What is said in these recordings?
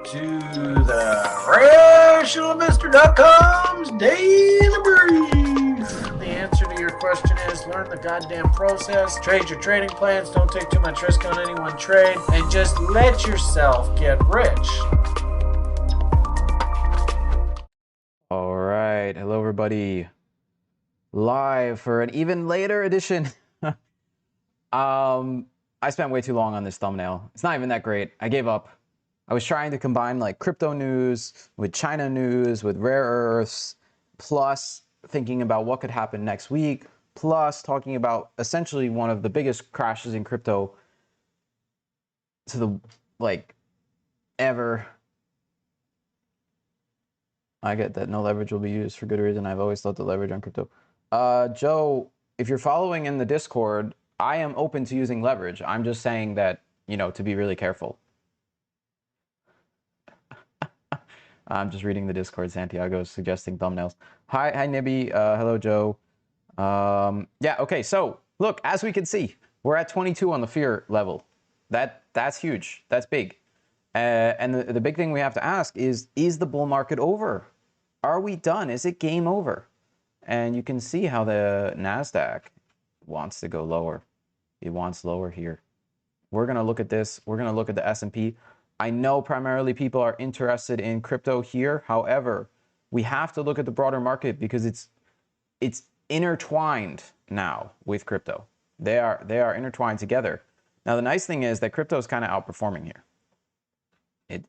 to the RationalInvestor.com's Daily Brief. The answer to your question is learn the goddamn process, trade your trading plans, don't take too much risk on any one trade, and just let yourself get rich. All right. Hello, everybody. Live for an even later edition. I spent way too long on this thumbnail. It's not even that great. I gave up. I was trying to combine like crypto news with China news, with rare earths, plus thinking about what could happen next week, plus talking about essentially one of the biggest crashes in crypto to the ever. I get that no leverage will be used for good reason. I've always thought the leverage on crypto. Joe, if you're following in the Discord, I am open to using leverage. I'm just saying that, to be really careful. I'm just reading the Discord. Santiago's suggesting thumbnails. Hi, Nibby. Hello, Joe. Yeah, okay. So look, as we can see, we're at 22 on the fear level. That's huge. That's big. And the big thing we have to ask is the bull market over? Are we done? Is it game over? And you can see how the NASDAQ wants to go lower. It wants lower here. We're going to look at this. We're going to look at the S&P. I know primarily people are interested in crypto here. However, we have to look at the broader market because it's intertwined now with crypto. They are intertwined together. Now, the nice thing is that crypto is kind of outperforming here.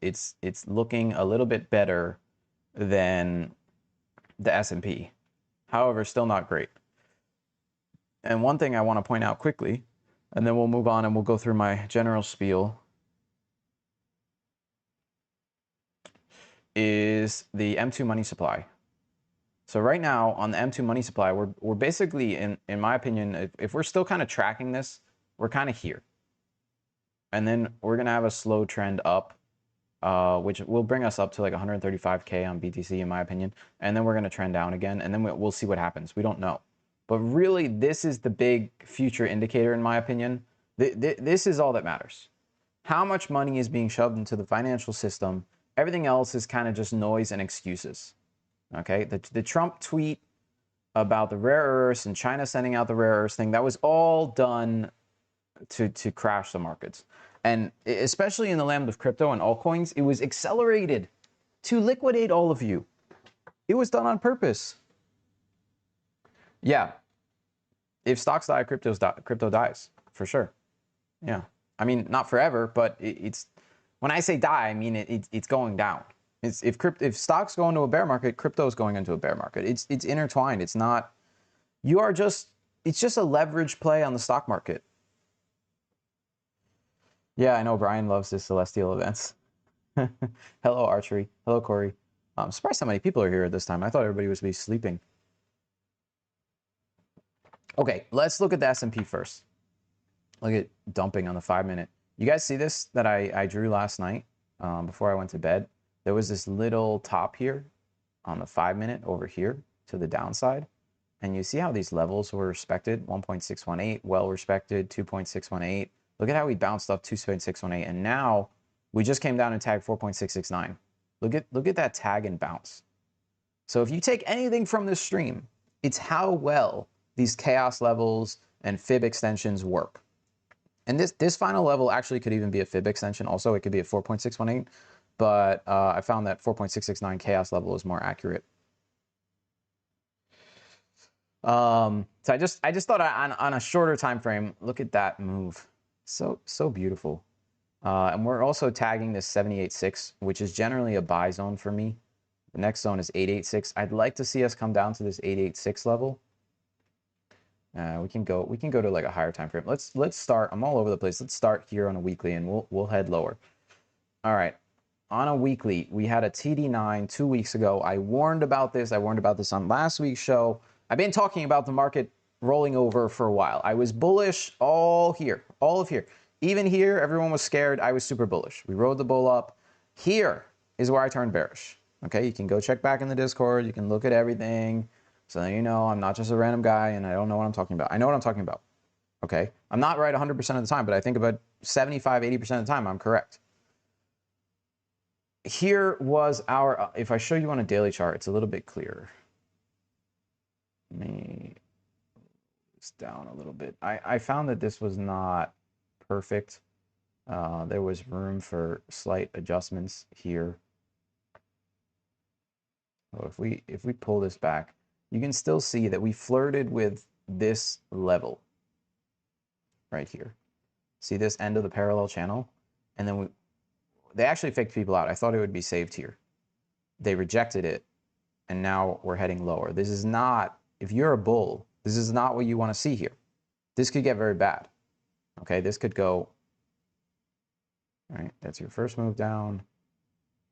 It's looking a little bit better than the S&P. However, still not great. And one thing I want to point out quickly, and then we'll move on and we'll go through my general spiel, is the M2 money supply. So right now on the M2 money supply, we're basically, in my opinion, if we're still kind of tracking this, we're kind of here. And then we're going to have a slow trend up, which will bring us up to like 135K on BTC, in my opinion. And then we're going to trend down again, and then we'll see what happens. We don't know. But really, this is the big future indicator, in my opinion. This is all that matters. How much money is being shoved into the financial system? Everything else is kind of just noise and excuses. Okay? The Trump tweet about the rare earths and China sending out the rare earths thing, that was all done to crash the markets. And especially in the land of crypto and altcoins, it was accelerated to liquidate all of you. It was done on purpose. Yeah. If stocks die, crypto dies, for sure. Yeah. I mean, not forever, but it's when I say die, I mean it's going down. If stocks go into a bear market, crypto is going into a bear market. It's intertwined. It's not. It's just a leverage play on the stock market. Yeah, I know Brian loves his celestial events. Hello, Archery. Hello, Corey. I'm surprised how many people are here at this time. I thought everybody was be sleeping. Okay, let's look at the S&P first. Look at dumping on the 5-minute. You guys see this that I drew last night before I went to bed? There was this little top here on the 5-minute over here to the downside. And you see how these levels were respected? 1.618, well respected, 2.618. Look at how we bounced up 2.618. And now we just came down and tagged 4.669. Look at that tag and bounce. So if you take anything from this stream, it's how well these chaos levels and fib extensions work. And this final level actually could even be a fib extension. Also, it could be a 4.618, but I found that 4.669 chaos level is more accurate. So I just thought on a shorter time frame, look at that move. So beautiful. And we're also tagging this 78.6, which is generally a buy zone for me. The next zone is 886. I'd like to see us come down to this 886 level. We can go to like a higher time frame. Let's start. I'm all over the place. Let's start here on a weekly, and we'll head lower. All right. On a weekly, we had a TD9 2 weeks ago. I warned about this. I warned about this on last week's show. I've been talking about the market rolling over for a while. I was bullish all of here. Even here, everyone was scared. I was super bullish. We rode the bull up. Here is where I turned bearish. Okay, you can go check back in the Discord. You can look at everything. So then you know I'm not just a random guy and I don't know what I'm talking about. I know what I'm talking about. Okay, I'm not right 100% of the time, but I think about 75, 80% of the time I'm correct. here was our, if I show you on a daily chart, it's a little bit clearer. Let me this down a little bit. I found that this was not perfect. There was room for slight adjustments here. So if we pull this back, you can still see that we flirted with this level right here. See this end of the parallel channel? And then they actually faked people out. I thought it would be saved here. They rejected it, and now we're heading lower. This is not, if you're a bull, this is not what you want to see here. This could get very bad. Okay, this could go, all right, that's your first move down,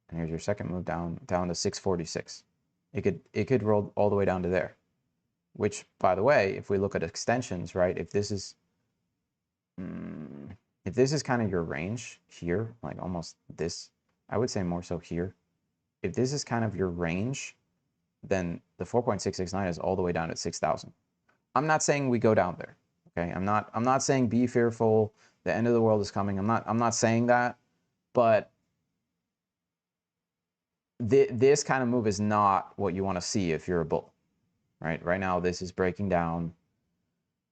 and here's your second move down to 646. It could roll all the way down to there, which, by the way, if we look at extensions, right, if this is kind of your range here, like almost this, I would say more so here. If this is kind of your range, then the 4.669 is all the way down at 6,000. I'm not saying we go down there. Okay, I'm not saying be fearful, the end of the world is coming. I'm not saying that, but this kind of move is not what you want to see if you're a bull, right? Right now, this is breaking down,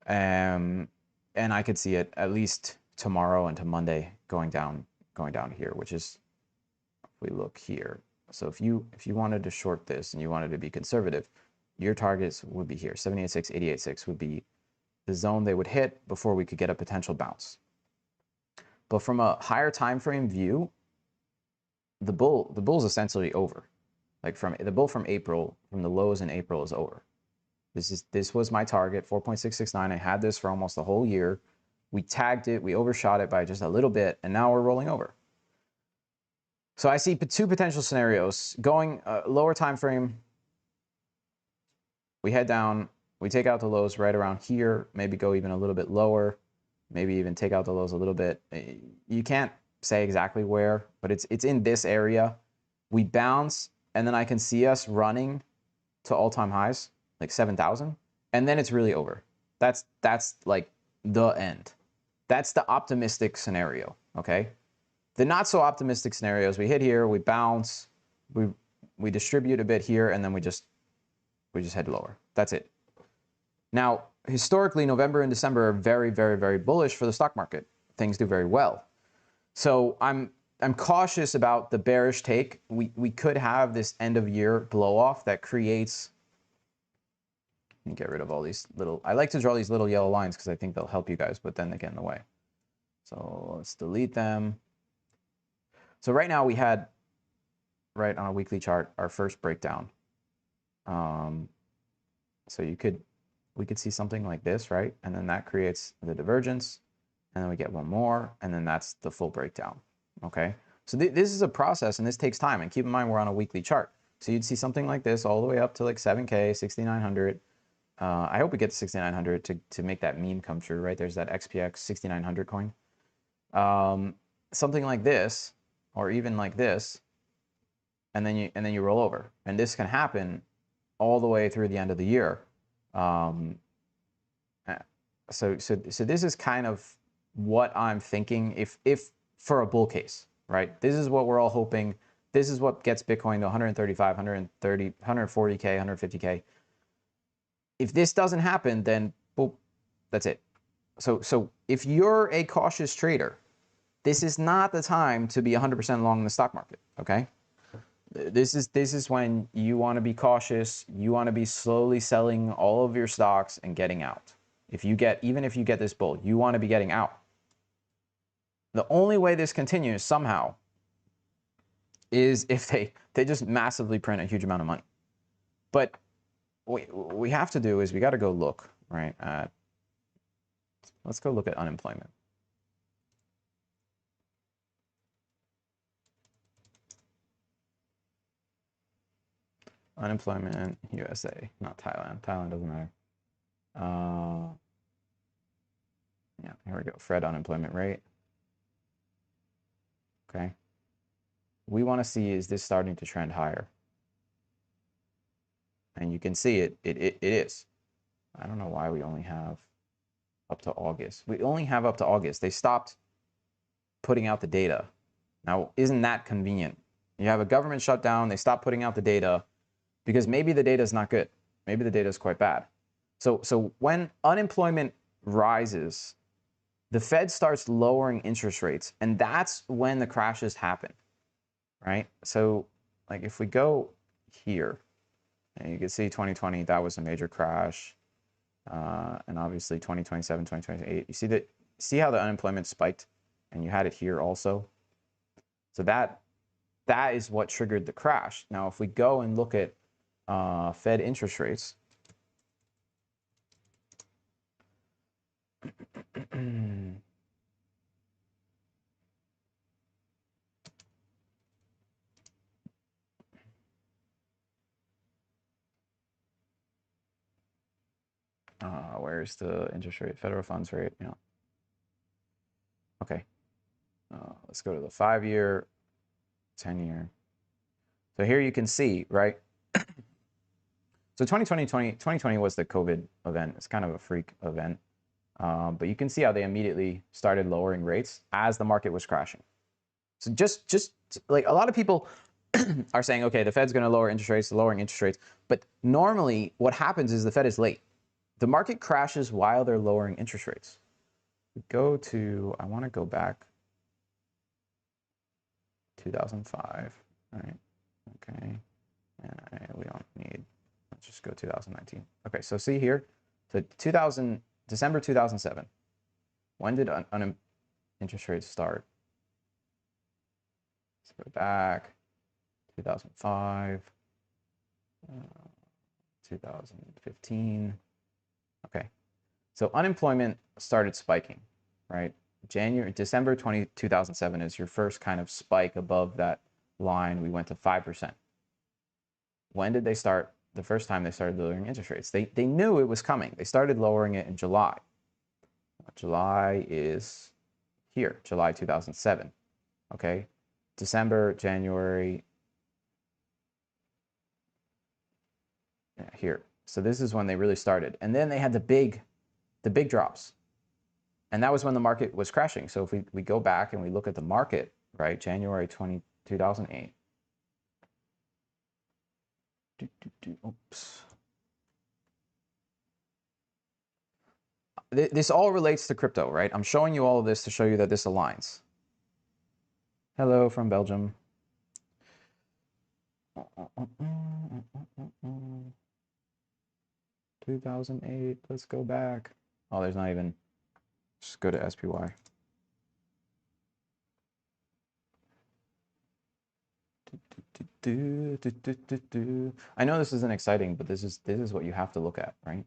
and I could see it at least tomorrow into Monday going down here, which is, if we look here. So if you wanted to short this and you wanted to be conservative, your targets would be here. 78.6, 88.6 would be the zone they would hit before we could get a potential bounce. But from a higher time frame view, the bull's essentially over. Like from the bull from April, from the lows in April is over. This was my target, 4.669. I had this for almost the whole year. We tagged it, we overshot it by just a little bit, and now we're rolling over. So I see two potential scenarios. Going lower time frame, we head down, we take out the lows right around here, maybe go even a little bit lower, maybe even take out the lows a little bit. You can't say exactly where, but it's in this area. We bounce, and then I can see us running to all-time highs, like 7,000, and then it's really over. That's like the end. That's the optimistic scenario, okay? The not so optimistic scenarios, we hit here, we bounce, we distribute a bit here, and then we just head lower. That's it. Now, historically, November and December are very, very, very bullish for the stock market. Things do very well. So I'm cautious about the bearish take. We could have this end of year blow off that creates. Let me get rid of all these little. I like to draw these little yellow lines because I think they'll help you guys, but then they get in the way. So let's delete them. So right now we had, right on a weekly chart, our first breakdown. So we could see something like this, right? And then that creates the divergence, and then we get one more, and then that's the full breakdown, okay? So this is a process, and this takes time, and keep in mind we're on a weekly chart. So you'd see something like this all the way up to like 7K, 6,900. I hope we get to 6,900 to make that meme come true, right? There's that XPX 6,900 coin. Something like this, or even like this, and then you roll over. And this can happen all the way through the end of the year. So this is kind of what I'm thinking if for a bull case, right? This is what we're all hoping. This is what gets Bitcoin to 135, 130, 140K, 150K. If this doesn't happen, then boop, that's it. So if you're a cautious trader, this is not the time to be 100% long in the stock market, okay? This is when you want to be cautious. You want to be slowly selling all of your stocks and getting out. Even if you get this bull, you want to be getting out. The only way this continues somehow is if they just massively print a huge amount of money. But what we have to do is we got to go look, right, at, let's go look at unemployment. Unemployment USA, not Thailand. Thailand doesn't matter. Yeah, here we go. Fed unemployment rate. Okay. We want to see, is this starting to trend higher? And you can see it is. I don't know why we only have up to August. We only have up to August. They stopped putting out the data. Now, isn't that convenient? You have a government shutdown. They stop putting out the data because maybe the data is not good. Maybe the data is quite bad. So when unemployment rises, the Fed starts lowering interest rates, and that's when the crashes happen, right? So like if we go here, and you can see 2020, that was a major crash. And obviously 2027, 2028, you see how the unemployment spiked, and you had it here also. So that is what triggered the crash. Now, if we go and look at Fed interest rates, where's the interest rate, federal funds rate? Okay. Let's go to the 5-year, 10-year. So here you can see, right? So 2020 was the COVID event. It's kind of a freak event. But you can see how they immediately started lowering rates as the market was crashing. So just like a lot of people are saying, okay, the Fed's going to lower interest rates, lowering interest rates. But normally what happens is the Fed is late. The market crashes while they're lowering interest rates. We go to, I want to go back 2005. All right. Okay. And we don't need, let's just go 2019. Okay. So see here, so December 2007. When did interest rates start? Let's go back. 2005, 2015. Okay, so unemployment started spiking, right? December 2007 is your first kind of spike above that line. We went to 5%. When did they start? The first time they started lowering interest rates. They knew it was coming. They started lowering it in July. July is here, July 2007. Okay, December, January, here. So this is when they really started. And then they had the big drops. And that was when the market was crashing. So if we go back and we look at the market, right, January 2008. Oops. This all relates to crypto, right? I'm showing you all of this to show you that this aligns. Hello from Belgium. 2008, let's go back. Oh, there's not even, just go to SPY. I know this isn't exciting, but this is what you have to look at, right?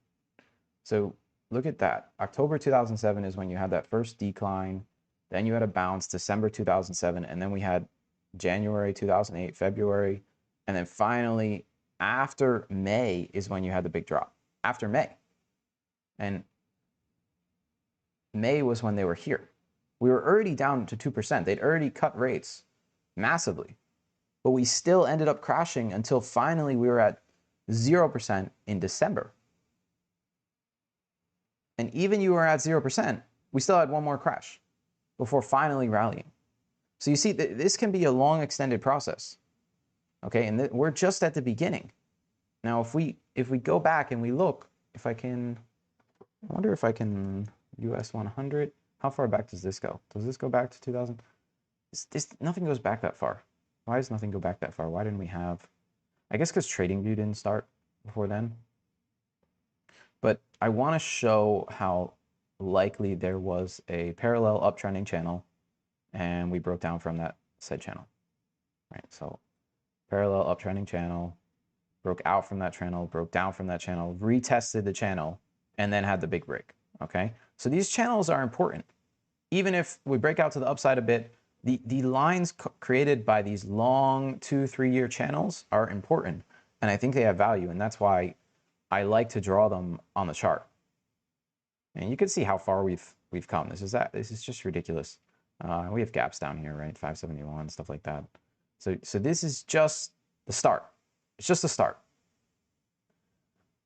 So look at that. October 2007 is when you had that first decline. Then you had a bounce, December 2007, and then we had January 2008, February, and then finally after May is when you had the big drop. After May. And May was when they were here. We were already down to 2%. They'd already cut rates massively. But we still ended up crashing until finally we were at 0% in December. And even you were at 0%, we still had one more crash before finally rallying. So you see, this can be a long extended process. Okay, and we're just at the beginning. Now, if we go back and we look, I wonder if I can, US 100, how far back does this go? Does this go back to 2000? Nothing goes back that far. Why does nothing go back that far? Why didn't we have, I guess because TradingView didn't start before then. But I want to show how likely there was a parallel uptrending channel, and we broke down from that said channel, right? So parallel uptrending channel, broke out from that channel, broke down from that channel, retested the channel, and then had the big break, okay? So these channels are important. Even if we break out to the upside a bit, the lines created by these long 2-3 year channels are important, and I think they have value, and that's why I like to draw them on the chart. And you can see how far we've come. This is just ridiculous. We have gaps down here, right? 571, stuff like that. So this is just the start. It's just the start.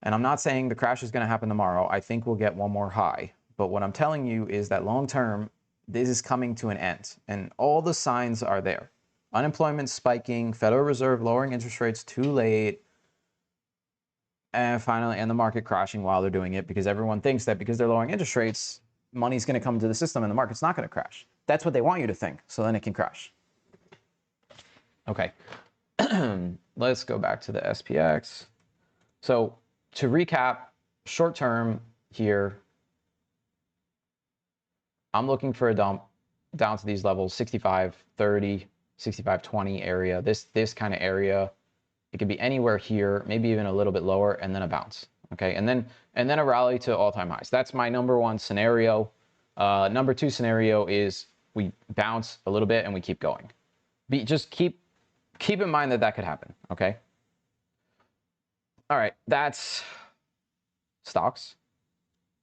And I'm not saying the crash is going to happen tomorrow. I think we'll get one more high. But what I'm telling you is that long term, this is coming to an end. And all the signs are there. Unemployment spiking, Federal Reserve lowering interest rates too late, and finally, and the market crashing while they're doing it because everyone thinks that because they're lowering interest rates, money's going to come to the system and the market's not going to crash. That's what they want you to think, so then it can crash. Okay, let's go back to the SPX. So to recap, short term here, I'm looking for a dump down to these levels, 65.30, 65.20 area, this kind of area. It could be anywhere here, maybe even a little bit lower, and then a bounce. Okay, and then a rally to all-time highs. That's my number one scenario. Number two scenario is we bounce a little bit and we keep going. Just keep in mind that could happen. Okay. All right, that's stocks.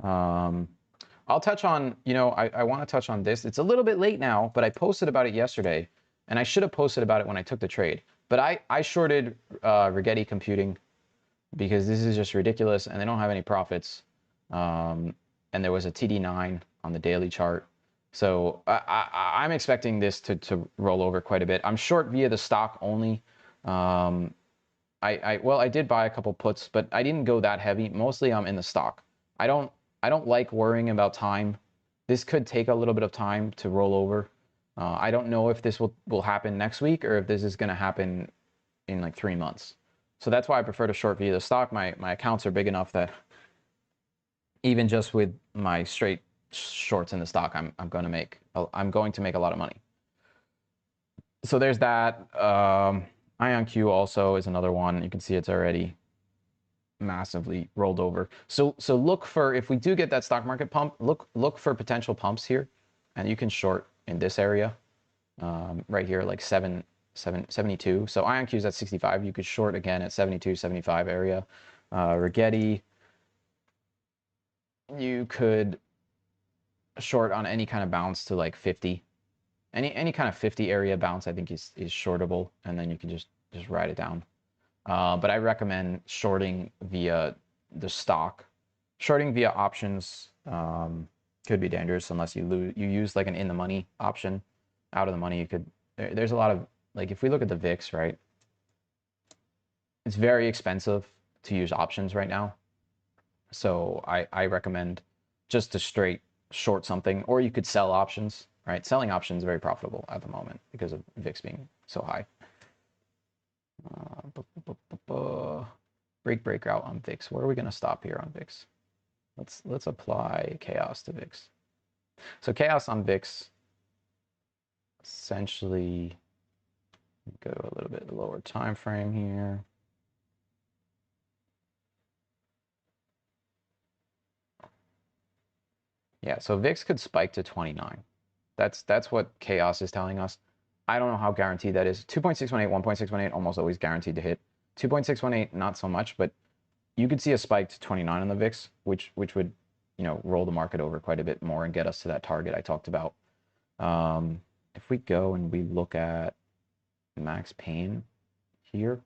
I'll touch on, I want to touch on this. It's a little bit late now, but I posted about it yesterday, and I should have posted about it when I took the trade. But I shorted Rigetti Computing because this is just ridiculous, and they don't have any profits. And there was a TD9 on the daily chart. So I'm expecting this to roll over quite a bit. I'm short via the stock only. Well, I did buy a couple puts, but I didn't go that heavy. Mostly I'm in the stock. I don't like worrying about time. This could take a little bit of time to roll over. I don't know if this will happen next week or if this is going to happen in like 3 months. So that's why I prefer to short via the stock. My accounts are big enough that even just with my straight shorts in the stock, I'm going to make a lot of money. So there's that. IonQ also is another one. You can see it's already massively rolled over. So look for, if we do get that stock market pump, look for potential pumps here, and you can short in this area right here, like 72. So IonQ is at 65. You could short again at 72, 75 area. Rigetti, you could short on any kind of bounce to like 50. Any kind of 50 area bounce, I think is shortable, and then you can just ride it down. But I recommend shorting via the stock. Shorting via options could be dangerous unless you use like an in the money option. Out of the money, there's a lot of, like, if we look at the VIX, right? It's very expensive to use options right now. So I recommend just to straight short something, or you could sell options, right? Selling options is very profitable at the moment because of VIX being so high. Breakout on VIX. Where are we going to stop here on VIX? Let's apply chaos to VIX. So chaos on VIX, essentially, go a little bit lower time frame here. Yeah, so VIX could spike to 29. That's what chaos is telling us. I don't know how guaranteed that is. 2.618, 1.618, almost always guaranteed to hit. 2.618, not so much, but you could see a spike to 29 on the VIX, which would, roll the market over quite a bit more and get us to that target I talked about. If we go and we look at Max Payne here,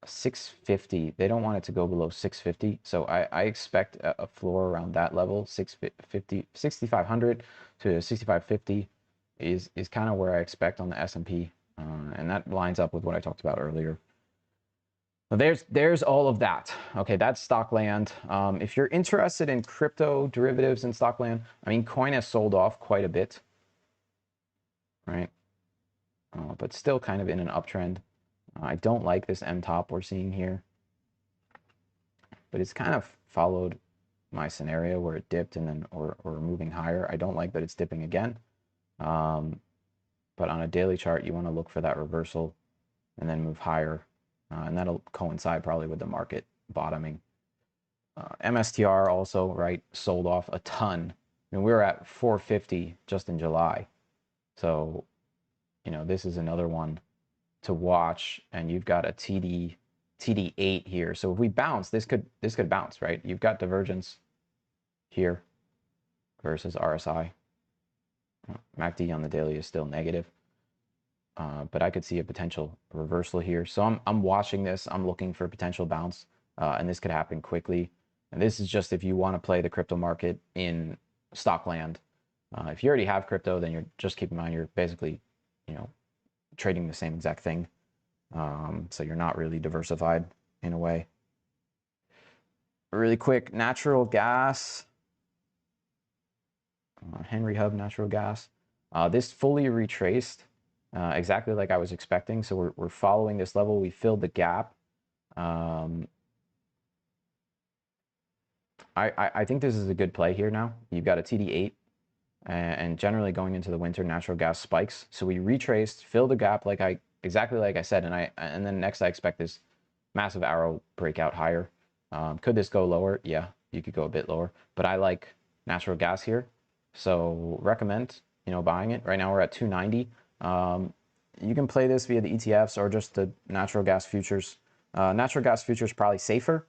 650, they don't want it to go below 650. So I expect a floor around that level, 650, 6,500 to 6,550 is kind of where I expect on the S&P. And that lines up with what I talked about earlier. So there's all of that. Okay, that's Stockland. If you're interested in crypto derivatives in Stockland, I mean, coin has sold off quite a bit, right? But still kind of in an uptrend. I don't like this M top we're seeing here, but it's kind of followed my scenario where it dipped and then or moving higher. I don't like that it's dipping again. But on a daily chart, you want to look for that reversal and then move higher. And that'll coincide probably with the market bottoming. MSTR also, right, sold off a ton. I mean, we were at 450 just in July. So, this is another one to watch. And you've got a TD8 here. So if we bounce, this could bounce, right? You've got divergence here versus RSI. MACD on the daily is still negative. But I could see a potential reversal here. So I'm watching this. I'm looking for a potential bounce. And this could happen quickly. And this is just if you want to play the crypto market in Stockland. If you already have crypto, then you're just keep in mind you're basically you know, trading the same exact thing. So you're not really diversified in a way. Really quick, natural gas. Henry Hub natural gas. This fully retraced exactly like I was expecting. So we're following this level. We filled the gap. I think this is a good play here now. You've got a TD8 and generally going into the winter, natural gas spikes. So we retraced, filled the gap exactly like I said. And then next I expect this massive arrow breakout higher. Could this go lower? Yeah, you could go a bit lower, but I like natural gas here. So recommend, buying it. Right now we're at 290. You can play this via the ETFs or just the natural gas futures. Natural gas futures probably safer,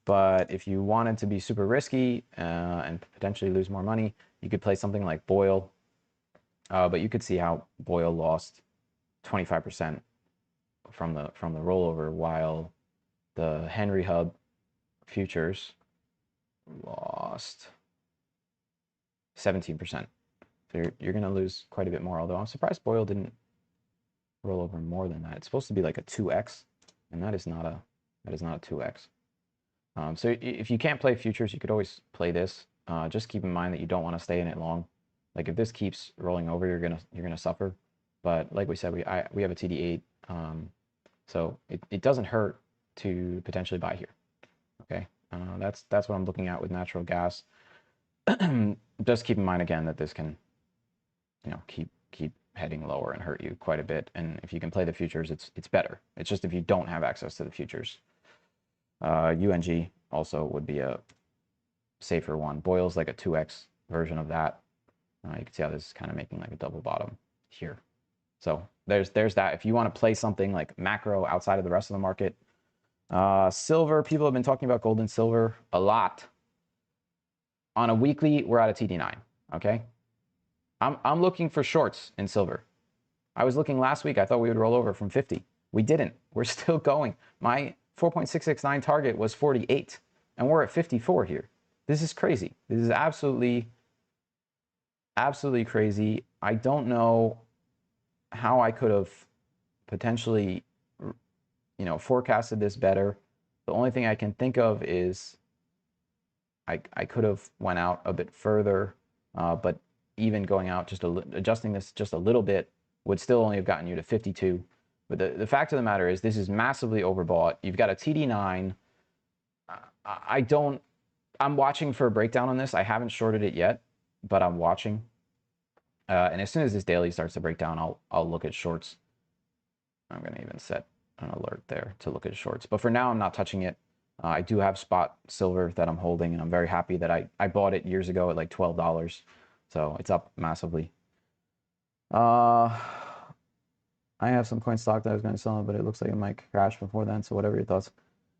but if you wanted to be super risky and potentially lose more money, you could play something like BOIL. But you could see how BOIL lost 25% from the rollover, while the Henry Hub futures lost 17%. So you're going to lose quite a bit more, although I'm surprised BOIL didn't roll over more than that. It's supposed to be like a 2x, and that is not a 2x. So if you can't play futures, you could always play this. Just keep in mind that you don't want to stay in it long. Like if this keeps rolling over, you're gonna suffer. But like we said, we have a TD8, so it doesn't hurt to potentially buy here. Okay, that's what I'm looking at with natural gas. Just keep in mind again that this can, keep heading lower and hurt you quite a bit. And if you can play the futures, it's better. It's just if you don't have access to the futures. UNG also would be a safer one. BOIL's like a 2x version of that. You can see how this is kind of making like a double bottom here. So there's that. If you want to play something like macro outside of the rest of the market. Silver, people have been talking about gold and silver a lot. On a weekly, we're at a TD9, okay? I'm looking for shorts in silver. I was looking last week. I thought we would roll over from 50. We didn't. We're still going. My 4.669 target was 48, and we're at 54 here. This is crazy. This is absolutely crazy. I don't know how I could have potentially, forecasted this better. The only thing I can think of is I could have went out a bit further, but even going out adjusting this just a little bit would still only have gotten you to 52. But the fact of the matter is this is massively overbought. You've got a TD9. I'm watching for a breakdown on this. I haven't shorted it yet, but I'm watching. And as soon as this daily starts to break down, I'll look at shorts. I'm going to even set an alert there to look at shorts. But for now, I'm not touching it. I do have spot silver that I'm holding, and I'm very happy that I bought it years ago at like $12. So it's up massively. I have some coin stock that I was going to sell, but it looks like it might crash before then. So whatever your thoughts.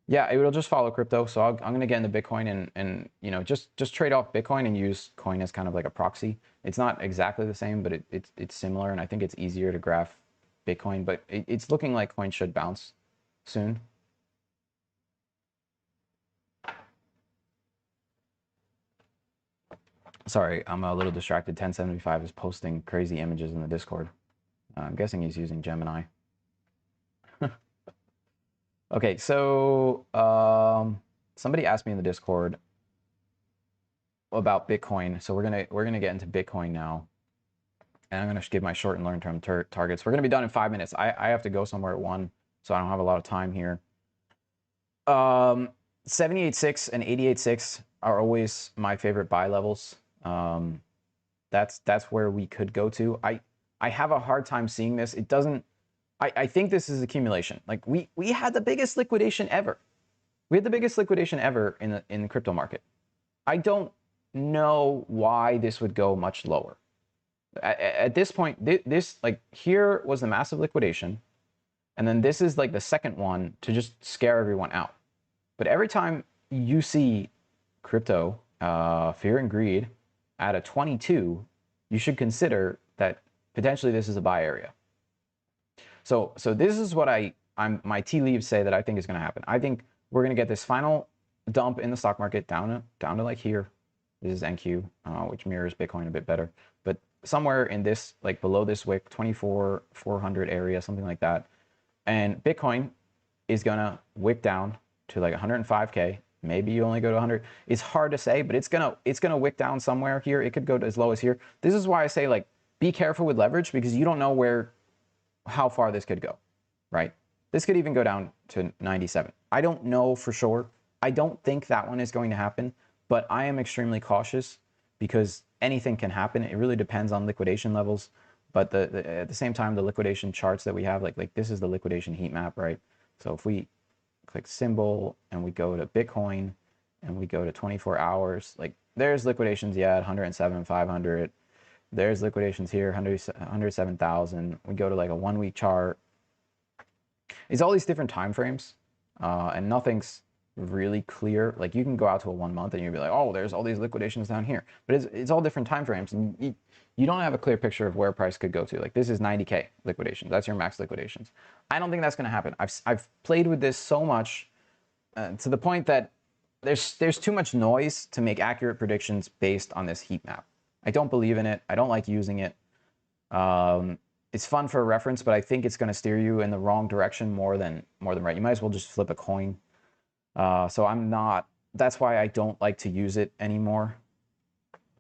Yeah, it will just follow crypto. So I'm going to get into Bitcoin and just trade off Bitcoin and use coin as kind of like a proxy. It's not exactly the same, but it's similar, and I think it's easier to graph Bitcoin. But it's looking like coin should bounce soon. Sorry, I'm a little distracted. 1075 is posting crazy images in the Discord. I'm guessing he's using Gemini. Okay, so somebody asked me in the Discord about Bitcoin. So we're gonna get into Bitcoin now, and I'm gonna give my short and long-term targets. We're gonna be done in 5 minutes. I have to go somewhere at 1, so I don't have a lot of time here. 78.6 and 88.6 are always my favorite buy levels. That's where we could go to. I have a hard time seeing this. It doesn't. I think this is accumulation. Like we had the biggest liquidation ever. We had the biggest liquidation ever in the crypto market. I don't know why this would go much lower. At this point, this like here was the massive liquidation, and then this is like the second one to just scare everyone out. But every time you see crypto, fear and greed at a 22, you should consider that potentially this is a buy area. So this is what my tea leaves say that I think is going to happen. I think we're going to get this final dump in the stock market down to like here. This is NQ, which mirrors Bitcoin a bit better. But somewhere in this, like below this wick, 24,400 area, something like that. And Bitcoin is gonna wick down to like 105K. Maybe you only go to 100. It's hard to say, but it's gonna wick down somewhere here. It could go to as low as here. This is why I say, like, be careful with leverage, because you don't know how far this could go, right? This could even go down to 97. I don't know for sure. I don't think that one is going to happen, but I am extremely cautious because anything can happen. It really depends on liquidation levels. But at the same time, the liquidation charts that we have, like this is the liquidation heat map, right? So if we click symbol and we go to Bitcoin and we go to 24 hours, like there's liquidations, yeah, at 107, 500. There's liquidations here, 107,000. We go to like a 1 week chart. It's all these different time frames, and nothing's really clear. Like you can go out to a 1 month and you'll be like, oh, there's all these liquidations down here, but it's all different time frames, and you don't have a clear picture of where price could go to. Like this is 90K liquidations. That's your max liquidations. I don't think that's going to happen. I've played with this so much to the point that there's too much noise to make accurate predictions based on this heat map. I don't believe in it. I don't like using it. It's fun for a reference, but I think it's going to steer you in the wrong direction more than right. You might as well just flip a coin. So I'm not. That's why I don't like to use it anymore.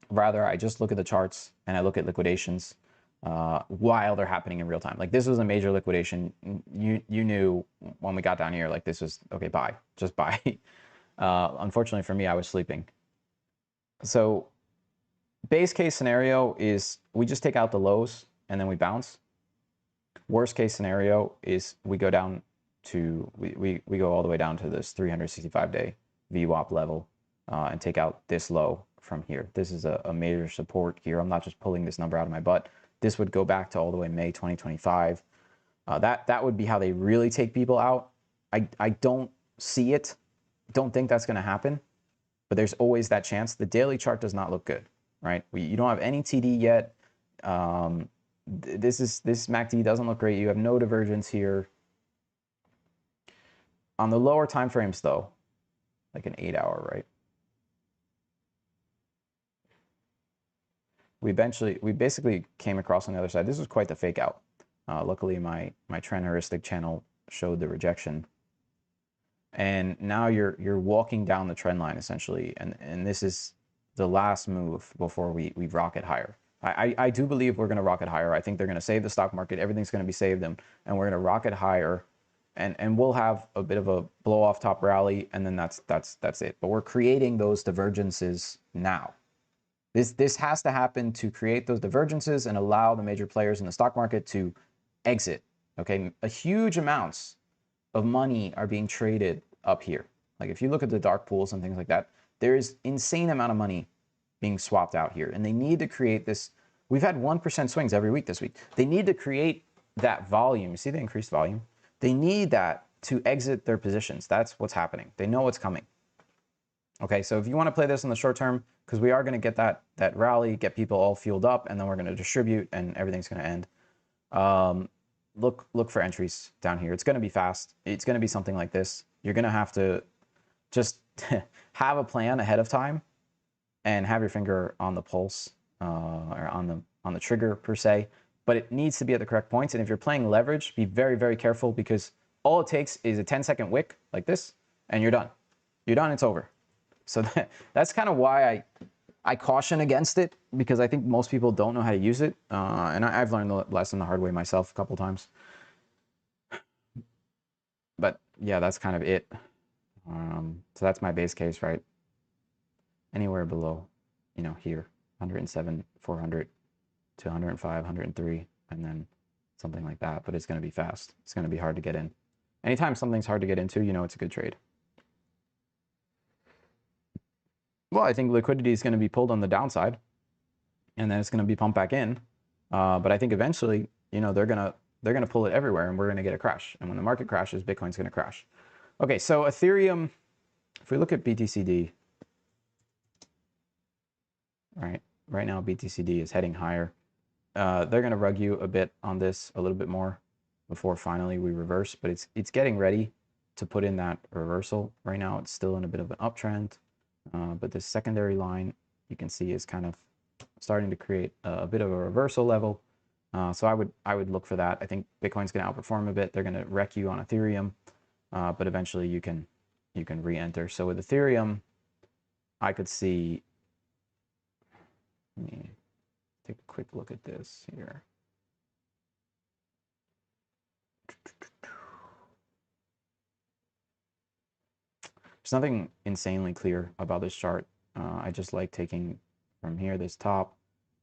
Rather, I just look at the charts and I look at liquidations while they're happening in real time. Like this was a major liquidation. You knew when we got down here, like this was okay. Buy, just buy. Unfortunately for me, I was sleeping. So base case scenario is we just take out the lows and then we bounce. Worst case scenario is we go down to we go all the way down to this 365-day VWAP level and take out this low from here. This is a major support here. I'm not just pulling this number out of my butt. This would go back to all the way May 2025. That would be how they really take people out. I don't see it. Don't think that's going to happen, but there's always that chance. The daily chart does not look good, right? You don't have any TD yet. This MACD doesn't look great. You have no divergence here. On the lower time frames though, like an 8 hour, right? We basically came across on the other side. This was quite the fake out. Luckily my trend heuristic channel showed the rejection. And now you're walking down the trend line essentially, and this is the last move before we rocket higher. I do believe we're going to rocket higher. I think they're going to save the stock market. Everything's going to be saved, and we're going to rocket higher, and we'll have a bit of a blow off top rally, and then that's it. But we're creating those divergences now. This has to happen to create those divergences and allow the major players in the stock market to exit. Okay, a huge amounts of money are being traded up here. Like if you look at the dark pools and things like that, there is insane amount of money being swapped out here, and they need to create this. We've had 1% swings every week this week. They need to create that volume. You see the increased volume? They need that to exit their positions. That's what's happening. They know what's coming. Okay, so if you want to play this in the short term, because we are going to get that rally, get people all fueled up, and then we're going to distribute, and everything's going to end. Look for entries down here. It's going to be fast. It's going to be something like this. You're going to have to just have a plan ahead of time and have your finger on the pulse or on the trigger per se. But it needs to be at the correct points. And if you're playing leverage, be very, very careful, because all it takes is a 10-second wick like this, and you're done. You're done. It's over. So that's kind of why I caution against it, because I think most people don't know how to use it. And I've learned the lesson the hard way myself a couple times. But yeah, that's kind of it. So that's my base case, right? Anywhere below, here, 107, 400 to 105, 103, and then something like that. But it's going to be fast. It's going to be hard to get in. Anytime something's hard to get into, it's a good trade. Well, I think liquidity is going to be pulled on the downside, and then it's going to be pumped back in. But I think eventually, they're going to pull it everywhere, and we're going to get a crash. And when the market crashes, Bitcoin's going to crash. Okay, so Ethereum, if we look at BTCD, right now BTCD is heading higher. They're going to rug you a bit on this, a little bit more, before finally we reverse. But it's getting ready to put in that reversal. Right now, it's still in a bit of an uptrend. But this secondary line, you can see, is kind of starting to create a bit of a reversal level. So I would look for that. I think Bitcoin's going to outperform a bit. They're going to wreck you on Ethereum, but eventually you can re-enter. So with Ethereum, I could see. Let me take a quick look at this here. There's nothing insanely clear about this chart. I just like taking from here, this top,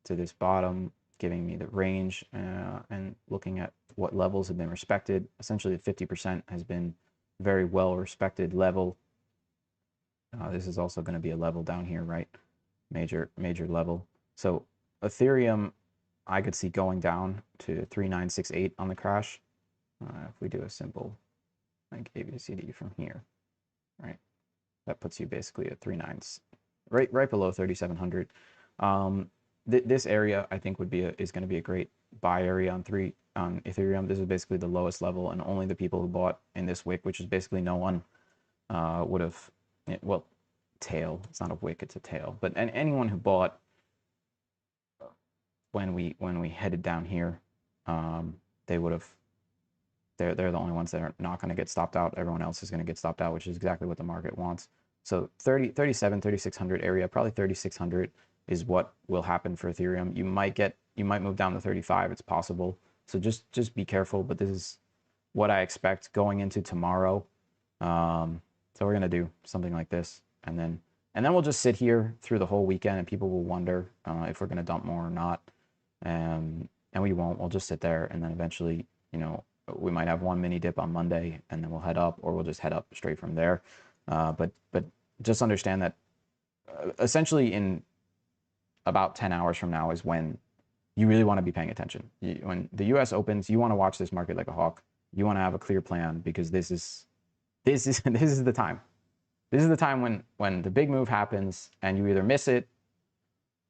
to this bottom, giving me the range and looking at what levels have been respected. Essentially, 50% has been very well respected level. This is also going to be a level down here, right? Major level. So Ethereum, I could see going down to 3968 on the crash. If we do a simple like ABCD from here, right? That puts you basically at 39s, right below 3,700. This area I think is going to be a great buy area on Ethereum. This is basically the lowest level, and only the people who bought in this wick, which is basically no one, would have. Well, tail. It's not a wick; it's a tail. But anyone who bought when we headed down here, they would have. They're the only ones that are not going to get stopped out. Everyone else is going to get stopped out, which is exactly what the market wants. So 3,600 area, probably 3,600 is what will happen for Ethereum. You might move down to 35. It's possible. So just be careful. But this is what I expect going into tomorrow. So we're going to do something like this, and then we'll just sit here through the whole weekend, and people will wonder if we're going to dump more or not. And we won't. We'll just sit there, and then eventually, we might have one mini dip on Monday, and then we'll head up, or we'll just head up straight from there. But just understand that essentially in about 10 hours from now is when you really want to be paying attention. When the U.S. opens, you want to watch this market like a hawk. You want to have a clear plan, because this is the time. This is the time when the big move happens, and you either miss it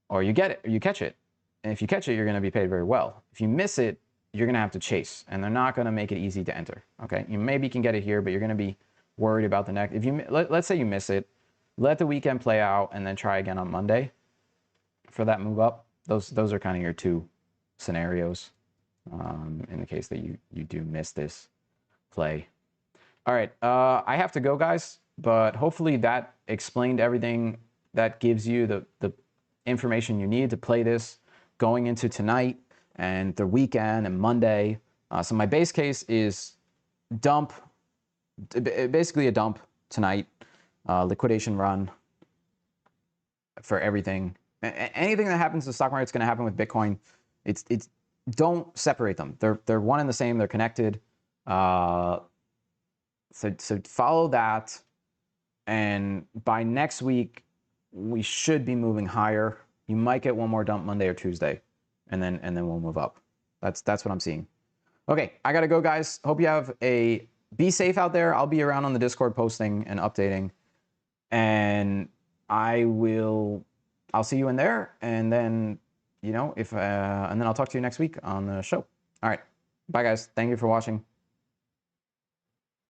or you get it, or you catch it. And if you catch it, you're going to be paid very well. If you miss it, you're going to have to chase, and they're not going to make it easy to enter. Okay, you maybe can get it here, but you're going to be worried about the next. If you let's say you miss it, let the weekend play out, and then try again on Monday for that move up. Those are kind of your two scenarios in the case that you do miss this play. All right, I have to go, guys, but hopefully that explained everything. That gives you the information you need to play this going into tonight and the weekend and Monday. So my base case is dump, basically a dump tonight, liquidation run for everything. Anything that happens to the stock market is going to happen with Bitcoin. It's don't separate them. They're one and the same. They're connected. So follow that, and by next week we should be moving higher. You might get one more dump Monday or Tuesday, and then we'll move up. That's what I'm seeing. Okay, I gotta go, guys. Hope you be safe out there. I'll be around on the Discord posting and updating, and I'll see you in there, and then and then I'll talk to you next week on the show. All right, bye, guys. Thank you for watching.